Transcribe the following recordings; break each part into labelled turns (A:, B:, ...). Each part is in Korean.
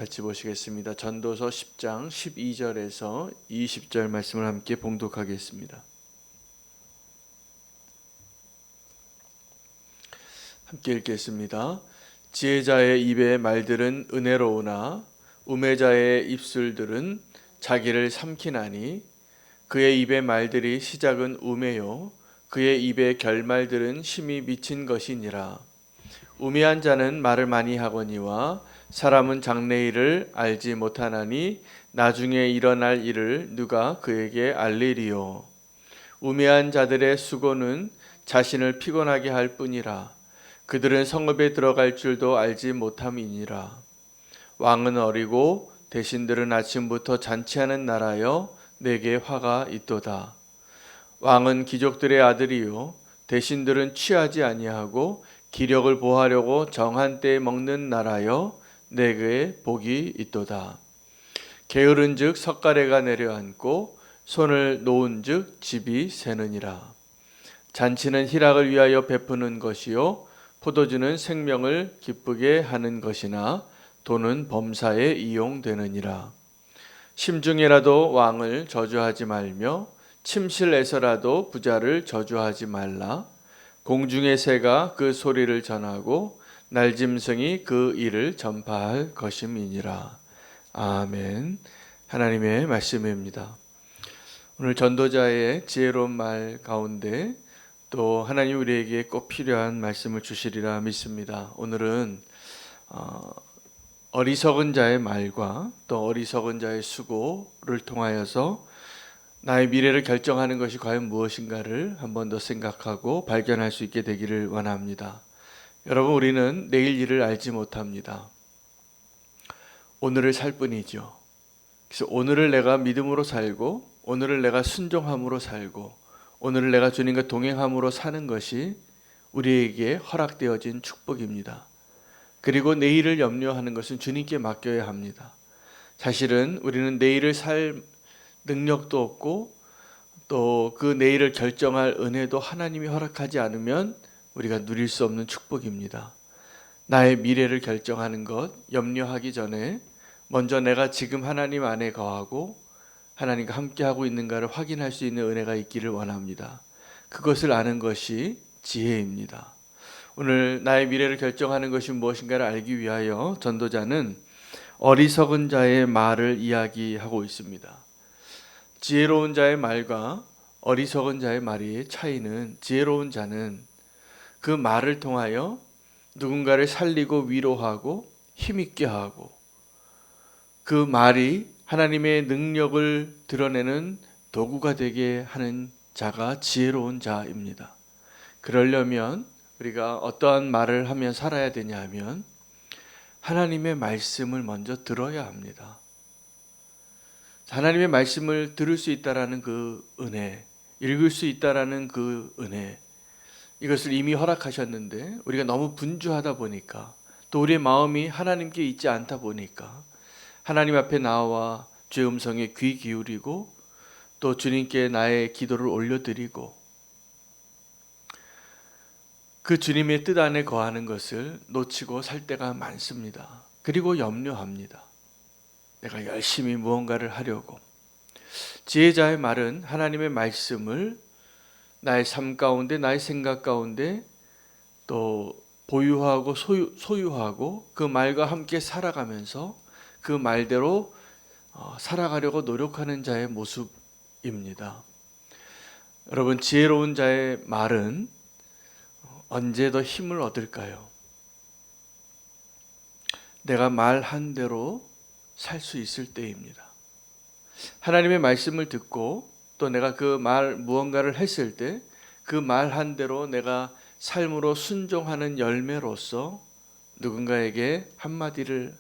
A: 같이 보시겠습니다. 전도서 10장 12절에서 20절 말씀을 함께 봉독하겠습니다. 함께 읽겠습니다. 지혜자의 입의 말들은 은혜로우나 우매자의 입술들은 자기를 삼키나니 그의 입의 말들이 시작은 우매요 그의 입의 결말들은 심히 미친 것이니라. 우매한 자는 말을 많이 하거니와 사람은 장래일을 알지 못하나니 나중에 일어날 일을 누가 그에게 알리리요. 우매한 자들의 수고는 자신을 피곤하게 할 뿐이라. 그들은 성읍에 들어갈 줄도 알지 못함이니라. 왕은 어리고 대신들은 아침부터 잔치하는 나라여 내게 화가 있도다. 왕은 귀족들의 아들이요 대신들은 취하지 아니하고 기력을 보하려고 정한 때에 먹는 나라여 내게 복이 있도다. 게으른즉 석가래가 내려앉고 손을 놓은즉 집이 새느니라. 잔치는 희락을 위하여 베푸는 것이요 포도주는 생명을 기쁘게 하는 것이나 돈은 범사에 이용되느니라. 심중에라도 왕을 저주하지 말며 침실에서라도 부자를 저주하지 말라. 공중의 새가 그 소리를 전하고 날짐승이 그 일을 전파할 것임이니라. 아멘. 하나님의 말씀입니다. 오늘 전도자의 지혜로운 말 가운데 또 하나님 우리에게 꼭 필요한 말씀을 주시리라 믿습니다. 오늘은 어리석은 자의 말과 또 어리석은 자의 수고를 통하여서 나의 미래를 결정하는 것이 과연 무엇인가를 한 번 더 생각하고 발견할 수 있게 되기를 원합니다. 여러분, 우리는 내일 일을 알지 못합니다. 오늘을 살 뿐이죠. 그래서 오늘을 내가 믿음으로 살고 오늘을 내가 순종함으로 살고 오늘을 내가 주님과 동행함으로 사는 것이 우리에게 허락되어진 축복입니다. 그리고 내일을 염려하는 것은 주님께 맡겨야 합니다. 사실은 우리는 내일을 살 능력도 없고 또 그 내일을 결정할 은혜도 하나님이 허락하지 않으면 우리가 누릴 수 없는 축복입니다. 나의 미래를 결정하는 것 염려하기 전에 먼저 내가 지금 하나님 안에 거하고 하나님과 함께하고 있는가를 확인할 수 있는 은혜가 있기를 원합니다. 그것을 아는 것이 지혜입니다. 오늘 나의 미래를 결정하는 것이 무엇인가를 알기 위하여 전도자는 어리석은 자의 말을 이야기하고 있습니다. 지혜로운 자의 말과 어리석은 자의 말의 차이는, 지혜로운 자는 그 말을 통하여 누군가를 살리고 위로하고 힘있게 하고 그 말이 하나님의 능력을 드러내는 도구가 되게 하는 자가 지혜로운 자입니다. 그러려면 우리가 어떠한 말을 하며 살아야 되냐 하면 하나님의 말씀을 먼저 들어야 합니다. 하나님의 말씀을 들을 수 있다라는 그 은혜, 읽을 수 있다라는 그 은혜, 이것을 이미 허락하셨는데 우리가 너무 분주하다 보니까 또 우리의 마음이 하나님께 있지 않다 보니까 하나님 앞에 나와 주의 음성에 귀 기울이고 또 주님께 나의 기도를 올려드리고 그 주님의 뜻 안에 거하는 것을 놓치고 살 때가 많습니다. 그리고 염려합니다. 내가 열심히 무언가를 하려고. 지혜자의 말은 하나님의 말씀을 나의 삶 가운데, 나의 생각 가운데 또 보유하고 소유하고 그 말과 함께 살아가면서 그 말대로 살아가려고 노력하는 자의 모습입니다. 여러분, 지혜로운 자의 말은 언제 더 힘을 얻을까요? 내가 말한 대로 살 수 있을 때입니다. 하나님의 말씀을 듣고 또 내가 그 말 무언가를 했을 때 그 말한 대로 내가 삶으로 순종하는 열매로서 누군가에게 한마디를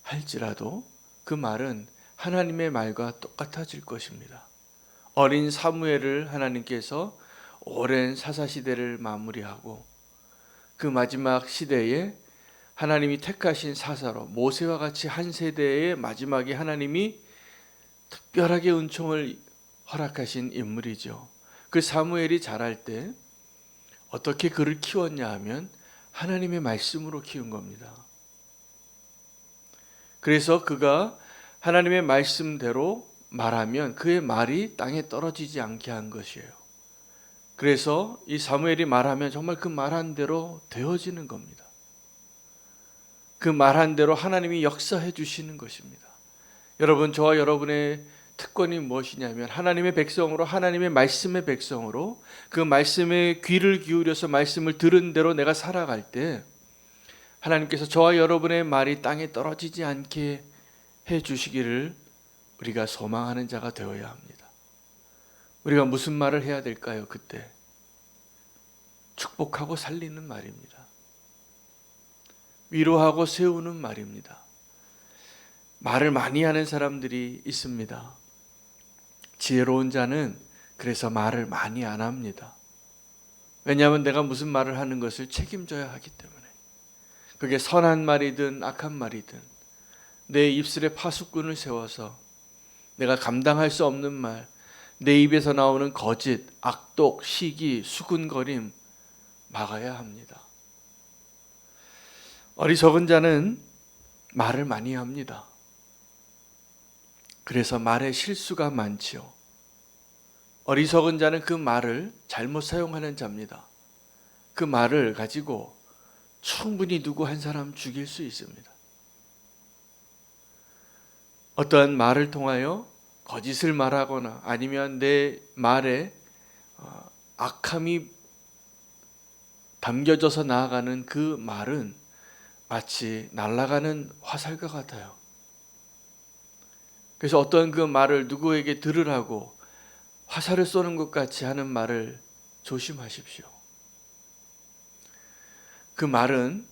A: 할지라도 그 말은 하나님의 말과 똑같아질 것입니다. 어린 사무엘을 하나님께서 오랜 사사시대를 마무리하고 그 마지막 시대에 하나님이 택하신 사사로 모세와 같이 한 세대의 마지막에 하나님이 특별하게 은총을 허락하신 인물이죠. 그 사무엘이 자랄 때 어떻게 그를 키웠냐 하면 하나님의 말씀으로 키운 겁니다. 그래서 그가 하나님의 말씀대로 말하면 그의 말이 땅에 떨어지지 않게 한 것이에요. 그래서 이 사무엘이 말하면 정말 그 말한 대로 되어지는 겁니다. 그 말한 대로 하나님이 역사해 주시는 것입니다. 여러분, 저와 여러분의 특권이 무엇이냐면 하나님의 백성으로, 하나님의 말씀의 백성으로 그 말씀에 귀를 기울여서 말씀을 들은 대로 내가 살아갈 때 하나님께서 저와 여러분의 말이 땅에 떨어지지 않게 해 주시기를 우리가 소망하는 자가 되어야 합니다. 우리가 무슨 말을 해야 될까요? 그때 축복하고 살리는 말입니다. 위로하고 세우는 말입니다. 말을 많이 하는 사람들이 있습니다. 지혜로운 자는 그래서 말을 많이 안 합니다. 왜냐하면 내가 무슨 말을 하는 것을 책임져야 하기 때문에. 그게 선한 말이든 악한 말이든 내 입술에 파수꾼을 세워서 내가 감당할 수 없는 말, 내 입에서 나오는 거짓, 악독, 시기, 수군거림 막아야 합니다. 어리석은 자는 말을 많이 합니다. 그래서 말에 실수가 많지요. 어리석은 자는 그 말을 잘못 사용하는 자입니다. 그 말을 가지고 충분히 누구 한 사람 죽일 수 있습니다. 어떠한 말을 통하여 거짓을 말하거나 아니면 내 말에 악함이 담겨져서 나아가는 그 말은 마치 날아가는 화살과 같아요. 그래서 어떤 그 말을 누구에게 들으라고 화살을 쏘는 것 같이 하는 말을 조심하십시오. 그 말은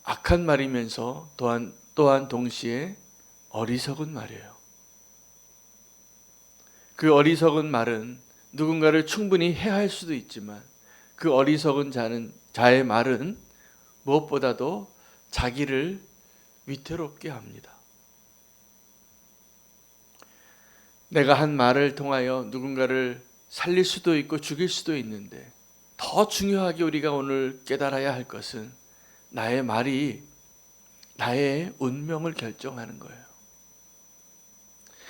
A: 악한 말이면서 또한 동시에 어리석은 말이에요. 그 어리석은 말은 누군가를 충분히 해할 수도 있지만 그 어리석은 자의 말은 무엇보다도 자기를 위태롭게 합니다. 내가 한 말을 통하여 누군가를 살릴 수도 있고 죽일 수도 있는데 더 중요하게 우리가 오늘 깨달아야 할 것은 나의 말이 나의 운명을 결정하는 거예요.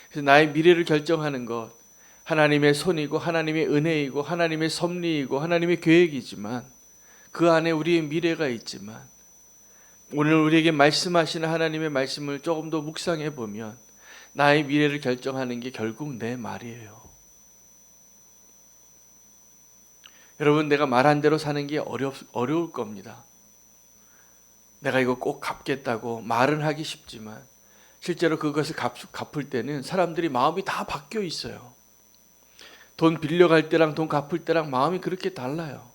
A: 그래서 나의 미래를 결정하는 것, 하나님의 손이고 하나님의 은혜이고 하나님의 섭리이고 하나님의 계획이지만 그 안에 우리의 미래가 있지만 오늘 우리에게 말씀하시는 하나님의 말씀을 조금 더 묵상해 보면 나의 미래를 결정하는 게 결국 내 말이에요. 여러분, 내가 말한 대로 사는 게 어려울 겁니다. 내가 이거 꼭 갚겠다고 말은 하기 쉽지만 실제로 그것을 갚을 때는 사람들이 마음이 다 바뀌어 있어요. 돈 빌려갈 때랑 돈 갚을 때랑 마음이 그렇게 달라요.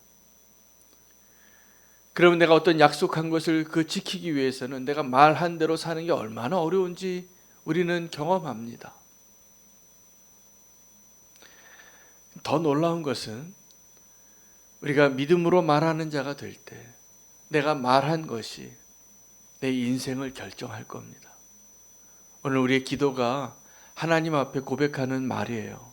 A: 그러면 내가 어떤 약속한 것을 지키기 위해서는 내가 말한 대로 사는 게 얼마나 어려운지 우리는 경험합니다. 더 놀라운 것은 우리가 믿음으로 말하는 자가 될 때 내가 말한 것이 내 인생을 결정할 겁니다. 오늘 우리의 기도가 하나님 앞에 고백하는 말이에요.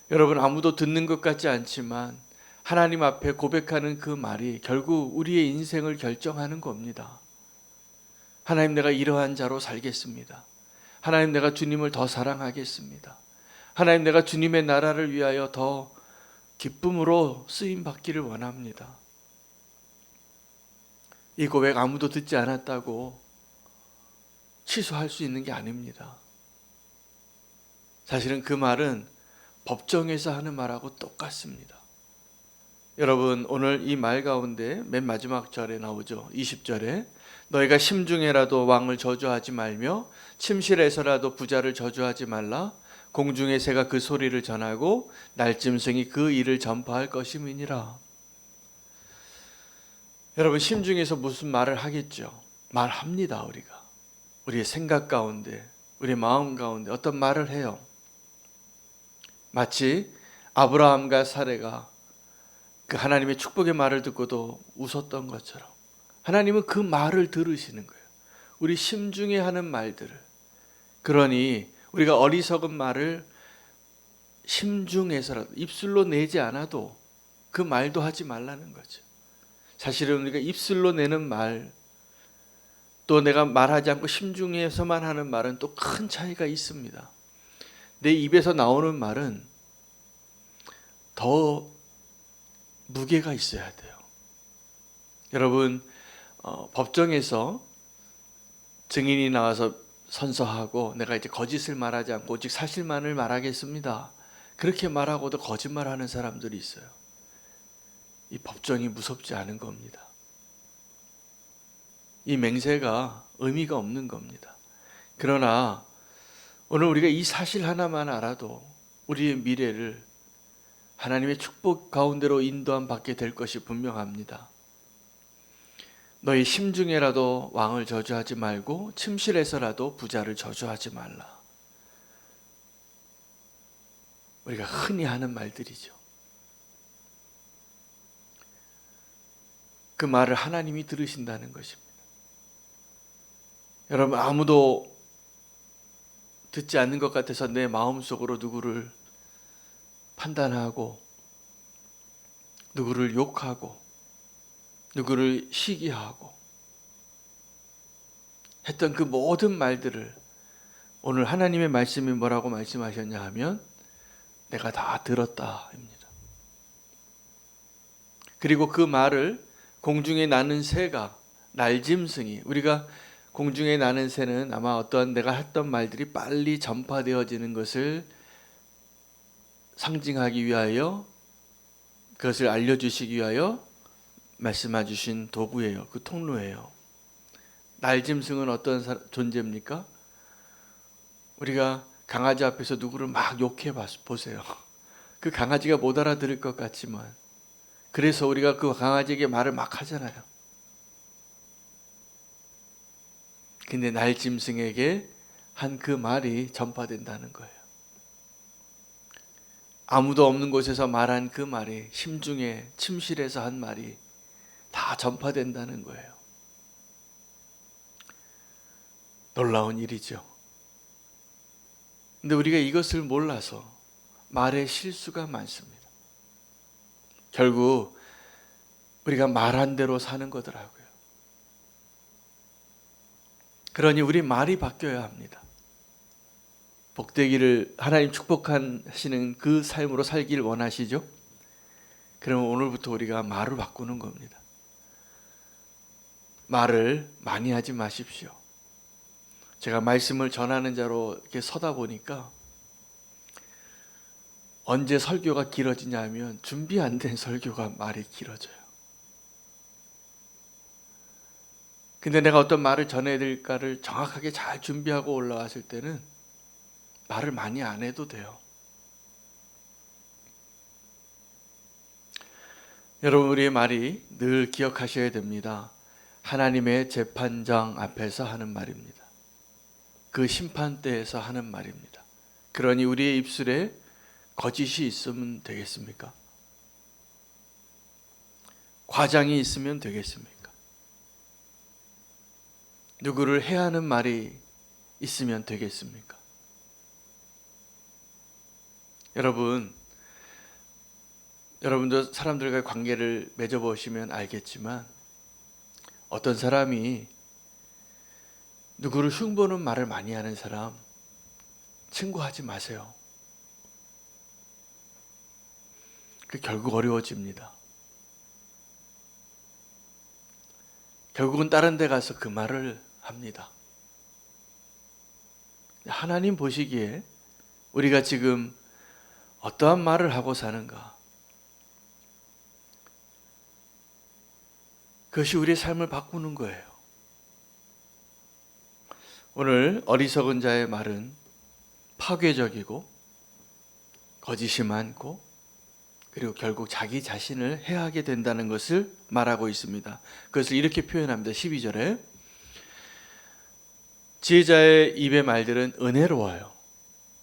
A: 여러분, 아무도 듣는 것 같지 않지만 하나님 앞에 고백하는 그 말이 결국 우리의 인생을 결정하는 겁니다. 하나님, 내가 이러한 자로 살겠습니다. 하나님, 내가 주님을 더 사랑하겠습니다. 하나님, 내가 주님의 나라를 위하여 더 기쁨으로 쓰임 받기를 원합니다. 이 고백 아무도 듣지 않았다고 취소할 수 있는 게 아닙니다. 사실은 그 말은 법정에서 하는 말하고 똑같습니다. 여러분, 오늘 이 말 가운데 맨 마지막 절에 나오죠. 20절에 너희가 심중에라도 왕을 저주하지 말며 침실에서라도 부자를 저주하지 말라. 공중의 새가 그 소리를 전하고 날짐승이 그 일을 전파할 것임이니라. 여러분, 심중에서 무슨 말을 하겠죠? 말합니다. 우리가 우리의 생각 가운데, 우리의 마음 가운데 어떤 말을 해요. 마치 아브라함과 사레가 그 하나님의 축복의 말을 듣고도 웃었던 것처럼 하나님은 그 말을 들으시는 거예요. 우리 심중에 하는 말들을. 그러니 우리가 어리석은 말을 심중에서라도 입술로 내지 않아도 그 말도 하지 말라는 거죠. 사실은 우리가 입술로 내는 말, 또 내가 말하지 않고 심중에서만 하는 말은 또 큰 차이가 있습니다. 내 입에서 나오는 말은 더 무게가 있어야 돼요. 여러분, 법정에서 증인이 나와서 선서하고 내가 이제 거짓을 말하지 않고 오직 사실만을 말하겠습니다, 그렇게 말하고도 거짓말하는 사람들이 있어요. 이 법정이 무섭지 않은 겁니다. 이 맹세가 의미가 없는 겁니다. 그러나 오늘 우리가 이 사실 하나만 알아도 우리의 미래를 하나님의 축복 가운데로 인도함 받게 될 것이 분명합니다. 너희 심중에라도 왕을 저주하지 말고 침실에서라도 부자를 저주하지 말라. 우리가 흔히 하는 말들이죠. 그 말을 하나님이 들으신다는 것입니다. 여러분, 아무도 듣지 않는 것 같아서 내 마음속으로 누구를 판단하고 누구를 욕하고 누구를 시기하고 했던 그 모든 말들을 오늘 하나님의 말씀이 뭐라고 말씀하셨냐 하면 내가 다 들었다입니다. 그리고 그 말을 공중에 나는 새가, 날짐승이, 우리가 공중에 나는 새는 아마 어떤 내가 했던 말들이 빨리 전파되어지는 것을 상징하기 위하여, 그것을 알려주시기 위하여 말씀해 주신 도구예요. 그 통로예요. 날짐승은 어떤 존재입니까? 우리가 강아지 앞에서 누구를 막 욕해 보세요. 그 강아지가 못 알아들을 것 같지만 그래서 우리가 그 강아지에게 말을 막 하잖아요. 근데 날짐승에게 한 그 말이 전파된다는 거예요. 아무도 없는 곳에서 말한 그 말이, 심중에 침실에서 한 말이 다 전파된다는 거예요. 놀라운 일이죠. 근데 우리가 이것을 몰라서 말에 실수가 많습니다. 결국 우리가 말한 대로 사는 거더라고요. 그러니 우리 말이 바뀌어야 합니다. 복되기를, 하나님 축복하시는 그 삶으로 살기를 원하시죠? 그러면 오늘부터 우리가 말을 바꾸는 겁니다. 말을 많이 하지 마십시오. 제가 말씀을 전하는 자로 이렇게 서다 보니까 언제 설교가 길어지냐 하면 준비 안 된 설교가 말이 길어져요. 근데 내가 어떤 말을 전해야 될까를 정확하게 잘 준비하고 올라왔을 때는 말을 많이 안 해도 돼요. 여러분, 우리의 말이 늘 기억하셔야 됩니다. 하나님의 재판장 앞에서 하는 말입니다. 그 심판대에서 하는 말입니다. 그러니 우리의 입술에 거짓이 있으면 되겠습니까? 과장이 있으면 되겠습니까? 누구를 해하는 말이 있으면 되겠습니까? 여러분도 사람들과의 관계를 맺어보시면 알겠지만 어떤 사람이 누구를 흉보는 말을 많이 하는 사람 친구하지 마세요. 그 결국 어려워집니다. 결국은 다른 데 가서 그 말을 합니다. 하나님 보시기에 우리가 지금 어떠한 말을 하고 사는가, 그것이 우리의 삶을 바꾸는 거예요. 오늘 어리석은 자의 말은 파괴적이고 거짓이 많고 그리고 결국 자기 자신을 해하게 된다는 것을 말하고 있습니다. 그것을 이렇게 표현합니다. 12절에 지혜자의 입의 말들은 은혜로워요.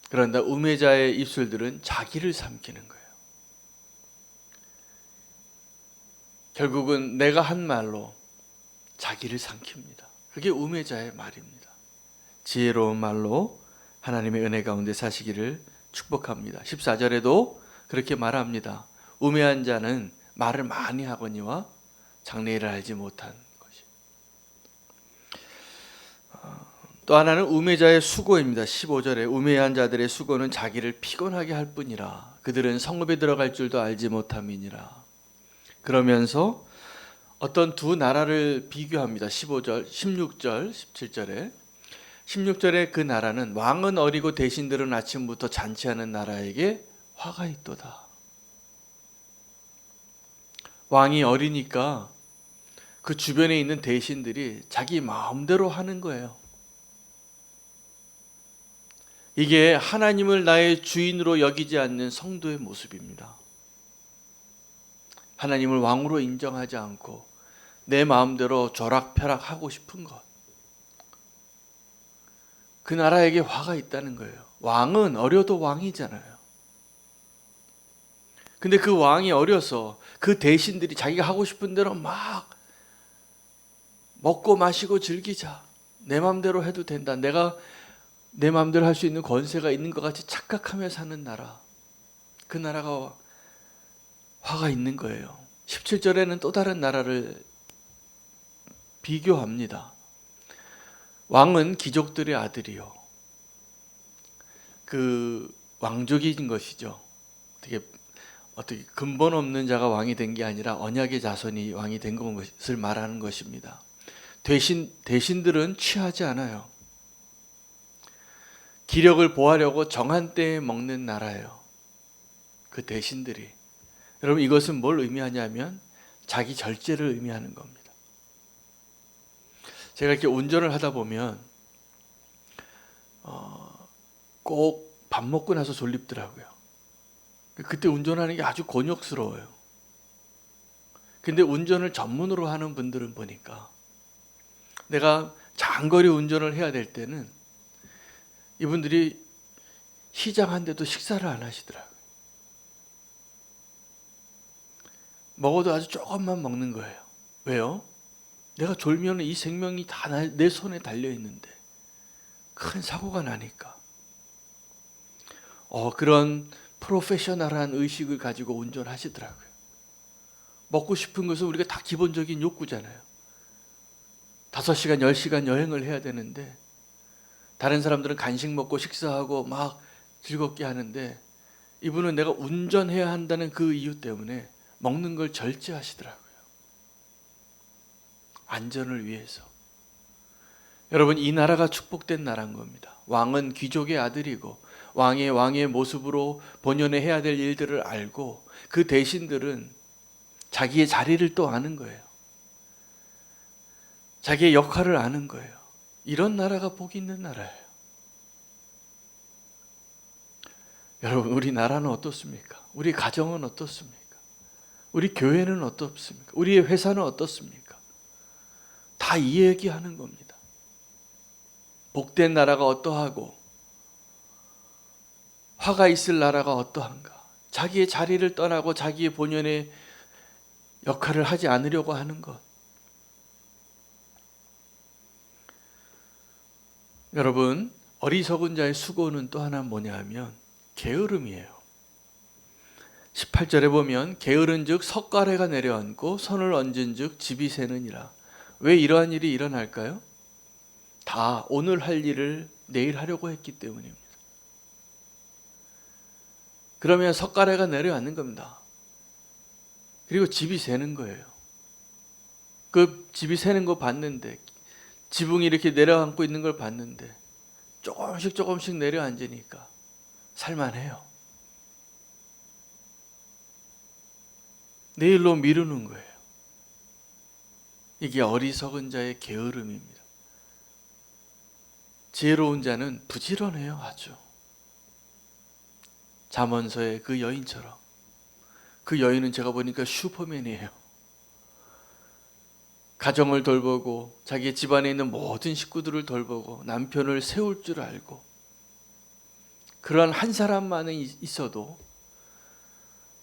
A: 그런데 우매자의 입술들은 자기를 삼키는 거예요. 결국은 내가 한 말로 자기를 삼킵니다. 그게 우매자의 말입니다. 지혜로운 말로 하나님의 은혜 가운데 사시기를 축복합니다. 14절에도 그렇게 말합니다. 우매한 자는 말을 많이 하거니와 장래일을 알지 못한 것이. 또 하나는 우매자의 수고입니다. 15절에 우매한 자들의 수고는 자기를 피곤하게 할 뿐이라 그들은 성읍에 들어갈 줄도 알지 못함이니라. 그러면서 어떤 두 나라를 비교합니다. 15절, 16절, 17절에 16절에 그 나라는 왕은 어리고 대신들은 아침부터 잔치하는 나라에게 화가 있도다. 왕이 어리니까 그 주변에 있는 대신들이 자기 마음대로 하는 거예요. 이게 하나님을 나의 주인으로 여기지 않는 성도의 모습입니다. 하나님을 왕으로 인정하지 않고 내 마음대로 조락펴락하고 싶은 것. 그 나라에게 화가 있다는 거예요. 왕은 어려도 왕이잖아요. 근데 그 왕이 어려서 그 대신들이 자기가 하고 싶은 대로 막 먹고 마시고 즐기자. 내 마음대로 해도 된다. 내가 내 마음대로 할 수 있는 권세가 있는 것 같이 착각하며 사는 나라. 그 나라가 화가 있는 거예요. 17절에는 또 다른 나라를 비교합니다. 왕은 귀족들의 아들이요. 그 왕족인 것이죠. 어떻게 근본 없는 자가 왕이 된 게 아니라 언약의 자손이 왕이 된 것을 말하는 것입니다. 대신들은 취하지 않아요. 기력을 보하려고 정한 때에 먹는 나라예요. 그 대신들이. 여러분 이것은 뭘 의미하냐면 자기 절제를 의미하는 겁니다. 제가 이렇게 운전을 하다 보면 꼭 밥 먹고 나서 졸립더라고요. 그때 운전하는 게 아주 곤욕스러워요. 근데 운전을 전문으로 하는 분들은 보니까 내가 장거리 운전을 해야 될 때는 이분들이 시장한데도 식사를 안 하시더라고요. 먹어도 아주 조금만 먹는 거예요. 왜요? 내가 졸면 이 생명이 다 내 손에 달려 있는데 큰 사고가 나니까. 그런 프로페셔널한 의식을 가지고 운전하시더라고요. 먹고 싶은 것은 우리가 다 기본적인 욕구잖아요. 5시간, 10시간 여행을 해야 되는데 다른 사람들은 간식 먹고 식사하고 막 즐겁게 하는데 이분은 내가 운전해야 한다는 그 이유 때문에 먹는 걸 절제하시더라고요. 안전을 위해서. 여러분 이 나라가 축복된 나라인 겁니다. 왕은 귀족의 아들이고 왕의 모습으로 본연에 해야 될 일들을 알고 그 대신들은 자기의 자리를 또 아는 거예요. 자기의 역할을 아는 거예요. 이런 나라가 복 있는 나라예요. 여러분 우리 나라는 어떻습니까? 우리 가정은 어떻습니까? 우리 교회는 어떻습니까? 우리의 회사는 어떻습니까? 다 이 얘기하는 겁니다. 복된 나라가 어떠하고 화가 있을 나라가 어떠한가? 자기의 자리를 떠나고 자기의 본연의 역할을 하지 않으려고 하는 것. 여러분 어리석은 자의 수고는 또 하나 뭐냐 하면 게으름이에요. 18절에 보면 게으른즉 석가래가 내려앉고 손을 얹은즉 집이 새느니라. 왜 이러한 일이 일어날까요? 다 오늘 할 일을 내일 하려고 했기 때문입니다. 그러면 석가래가 내려앉는 겁니다. 그리고 집이 새는 거예요. 그 집이 새는 거 봤는데 지붕이 이렇게 내려앉고 있는 걸 봤는데 조금씩 내려앉으니까 살만해요. 내일로 미루는 거예요. 이게 어리석은 자의 게으름입니다. 지혜로운 자는 부지런해요. 아주. 잠언서의 그 여인처럼. 그 여인은 제가 보니까 슈퍼맨이에요. 가정을 돌보고 자기 집안에 있는 모든 식구들을 돌보고 남편을 세울 줄 알고 그런 한 사람만 있어도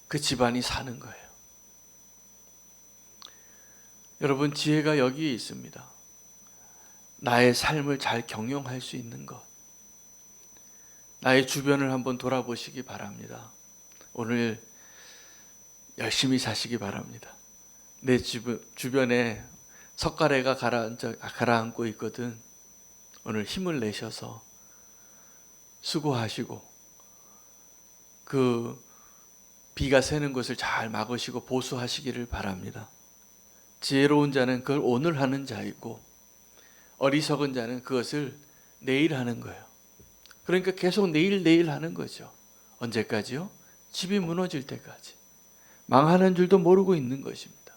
A: 그 집안이 사는 거예요. 여러분 지혜가 여기에 있습니다. 나의 삶을 잘 경영할 수 있는 것. 나의 주변을 한번 돌아보시기 바랍니다. 오늘 열심히 사시기 바랍니다. 내 주변에 석가래가 가라앉고 있거든. 오늘 힘을 내셔서 수고하시고 그 비가 새는 것을 잘 막으시고 보수하시기를 바랍니다. 지혜로운 자는 그걸 오늘 하는 자이고 어리석은 자는 그것을 내일 하는 거예요. 그러니까 계속 내일 하는 거죠. 언제까지요? 집이 무너질 때까지. 망하는 줄도 모르고 있는 것입니다.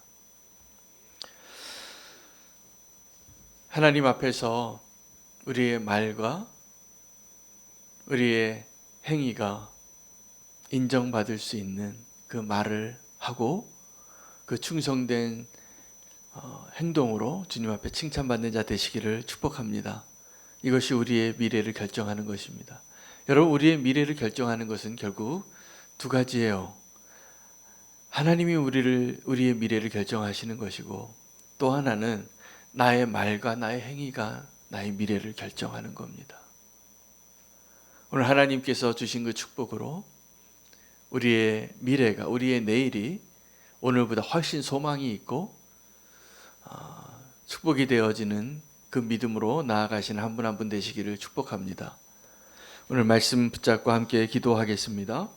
A: 하나님 앞에서 우리의 말과 우리의 행위가 인정받을 수 있는 그 말을 하고 그 충성된 행동으로 주님 앞에 칭찬받는 자 되시기를 축복합니다. 이것이 우리의 미래를 결정하는 것입니다. 여러분, 우리의 미래를 결정하는 것은 결국 두 가지예요. 하나님이 우리의 미래를 결정하시는 것이고, 또 하나는 나의 말과 나의 행위가 나의 미래를 결정하는 겁니다. 오늘 하나님께서 주신 그 축복으로 우리의 미래가, 우리의 내일이 오늘보다 훨씬 소망이 있고 축복이 되어지는 그 믿음으로 나아가시는 한 분 한 분 되시기를 축복합니다. 오늘 말씀 붙잡고 함께 기도하겠습니다.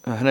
A: 하나님